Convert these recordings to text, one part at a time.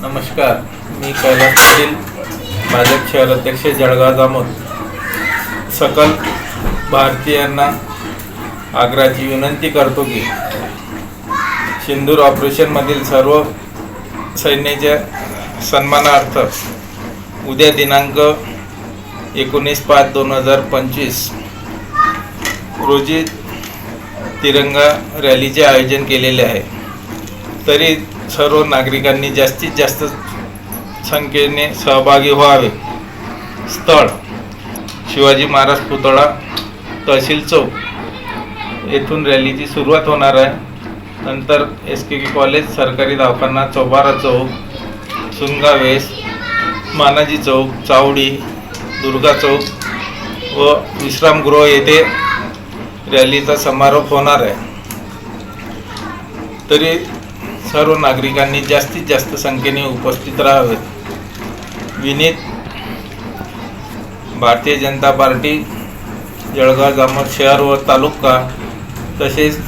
नमस्कार, मी कैलास पाटील, भाजप शहर अध्यक्ष जळगाव जामोद. सकल भारतीयांना आग्रहाची विनंती करतो की सिंदूर ऑपरेशनमधील सर्व सैन्याच्या सन्मानार्थ उद्या दिनांक 19/5/2025 रोजी तिरंगा रॅलीचे आयोजन केलेले आहे. तरी सर्व नागरिकांनी जास्तीत जास्त संख्येने सहभागी व्हावे. स्थळ शिवाजी महाराज पुतळा, तहसील चौक येथून रॅलीची सुरुवात होणार आहे. नंतर SKK कॉलेज, सरकारी दवाखाना, चौबारा चौक, सुनगा वेस, मानाजी चौक, चावडी, दुर्गा चौक व विश्रामगृह येथे रॅलीचा समारोप होणार आहे. तरी सर्व नागरिकांनी जास्तीत जास्त संख्येने उपस्थित राहावे. विनीत. भारतीय जनता पार्टी जळगाव जामोद शहर व तालुका तसेच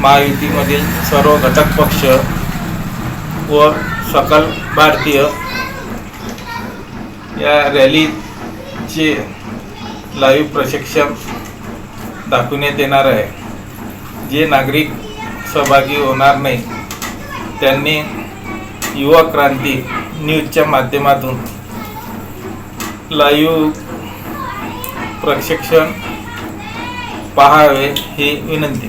महायुतीमधील सर्व घटक पक्ष व सकल भारतीय या रॅलीचे लाईव्ह प्रक्षेपण दाखवण्यात येणार आहे. जे नागरिक सहभागी होणार नाही त्यांनी युवा क्रांती न्यूजच्या माध्यमातून लाईव्ह प्रक्षेपण पाहावे ही विनंती.